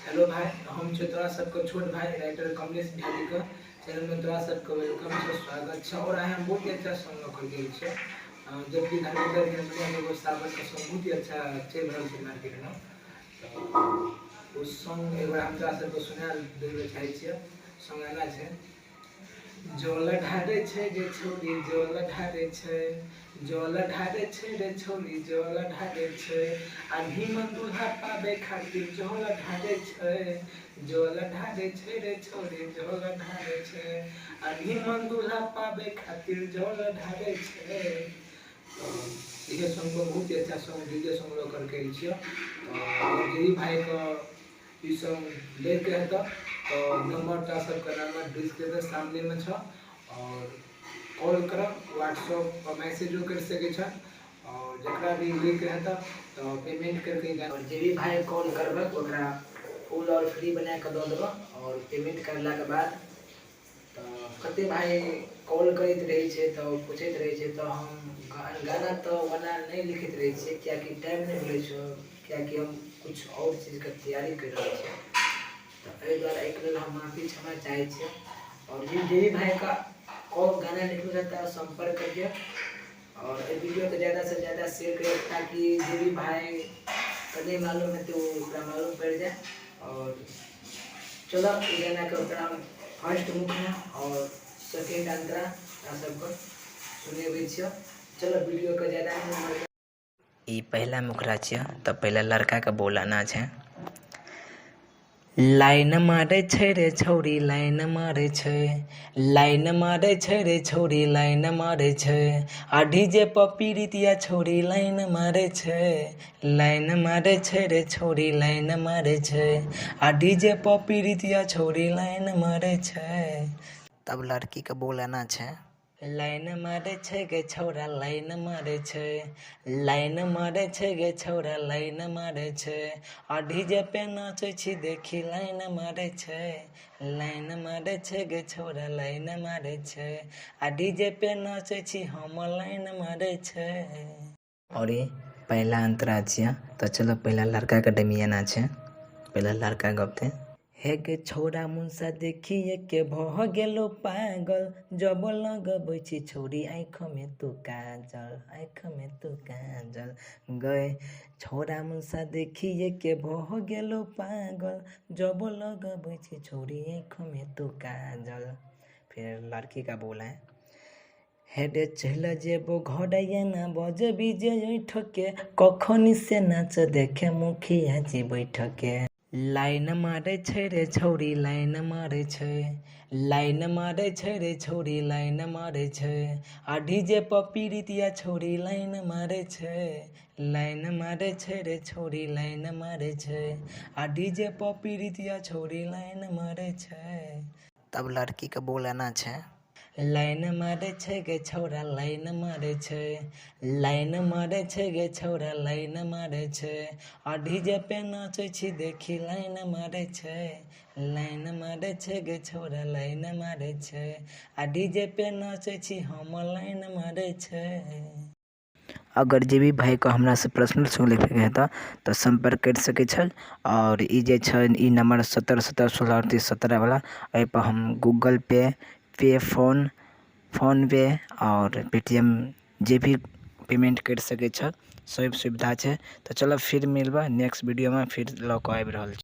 Hello भाई, हम छे तोरा सबके छोट भाई राइटर कमलेश बिहारी के चैनल में तोरा सबके वेलकम छे, स्वागत छे। और आइ हम बहुत ही अच्छा सॉन्ग कर गेल छे, जबकि धर्मेंद्र के एगो सावन का सॉन्ग बहुत ही अच्छा चल रहल छे मार्केट में। तो उस सॉन्ग एक बार हम तोरा सबके सुना देबे चाहे छिए। सॉन्ग आना छे। जल ढारे छे रे छोरी, जल ढारे छे, जल ढारे छे रे छोरी, जल ढारे छे, आधी मन दूल्हा पावे खातिर जल ढारे छे, जल ढारे छे रे छोरी, जल ढारे छे, आधी मन दूल्हा पावे खातिर जल ढारे छे। ये सॉन्ग बहुत ही अच्छा सॉन्ग डीजे सॉन्ग लो करके छिए। तो यही भाई का ई सॉन्ग लेके है तो नंबर का सबका नंबर डिस्क्रिप्शन सामने में छ, और कॉल कर व्हाट्सएप पर मैसेजो कर सके छ। और जकरा भी लिंक रहता तो पेमेंट करके जा, और जे भी भाई कॉल करबे ओकरा फुल और फ्री बना के दो देबो। और पेमेंट करला के बाद तो कते भाई कॉल करते रहे छे तो पूछते रहे छे, तो हम गाना तो बना नहीं लिखित रहे छे, क्या कि टाइम नहीं मिले छो, क्या कि हम कुछ और चीज के तैयारी कर रहे छे। तो एहि द्वारा एक लेल हम माफी क्षमा चाहे छे। और जे भी भाई का कौन गाना लिखना चाहता है संपर्क करिए, और इस वीडियो को ज़्यादा से ज़्यादा शेयर करें, ताकि जो भी भाई को नहीं मालूम है तो उसका मालूम पड़ जाए। और चलो ये गाना का अपना फर्स्ट मुख है और सेकेंड अंतरा सबको सुने भी छियो। चलो वीडियो को ज़्यादा ई पहला मुखरा छियै तो पहले लड़का के बोलाना छै। लाइन मारे छै रे छौरी, लाइन मारे छै, लाइन मारे छै रे छौरी, लाइन मारे छै, आ डीजे पर पीड़ितिया छौरी लाइन मारे छै, लाइन मारे छै रे छौरी, लाइन मारे छै, आ डीजे पर पीड़ितिया छौरी लाइन मारे छै। तब लड़की के बोलाना छै। लाइन मारे छै गे छौरा, लाइन मारे छै, लाइन मारे छै गे छौरा, लाइन मारे छै, आ डीजे पे नाचै छी देखी लाइन मारे छै, लाइन मारे छै गे छौरा, लाइन मारे छै, आ डीजे पे नाचै छी हम लाइन मारे छै। और ये पहला अंतरा छियै, तो चलो पहला लड़का के डमियाना छै। पहला लड़का गपते हे गे छौरा मुंसा देखिए के भह गेलो पागल, जब लगबै छी छौरी आँख में तू काजल, आँख में तू काजल, गए छौरा मुंसा देखिए के भह गेलो पागल, जब लगबै छी छौरी आँख में तू काजल। फिर लड़की का बोला है, हेडे चल जेबो घड़ैया ना बजे बीजे ठके, कखनी से नाच देखे मुखिया जी बैठके। लाइन मारे छै रे छौरी, लाइन मारे छै, लाइन मारे छै रे छौरी, लाइन मारे छै, आ डीजे पर पीड़ितिया छौरी लाइन मारे छै, लाइन मारे छै रे छौरी, लाइन मारे छै, आ डीजे पर पीड़ितिया छौरी लाइन मारे छै। तब लड़की के बोलाना छै। लाइन मारे छै गे छौरा, लाइन मारे छै, लाइन मारे छै गे छौरा, लाइन मारे छै, आ डीजे पे नाचै छी देखी लाइन मारे छै, लाइन मारे छै गे छौरा, लाइन मारे छै, आ डीजे पे नाचै छी हम लाइन मारे छै। अगर जे भी भाई को हमरा से पर्सनल सॉन्ग लिखे के हेता तो संपर्क कर सके छ। और ई जे छ ई नंबर 77 16 38 17 वाला, एहि पर हम गूगल पे फोन पे और पेटीएम जे भी पेमेंट कर सके छ, सब सुविधा छै। तो चलो फिर मिलबा नेक्स्ट वीडियो में, फिर लऽ कऽ आबि रहल छी।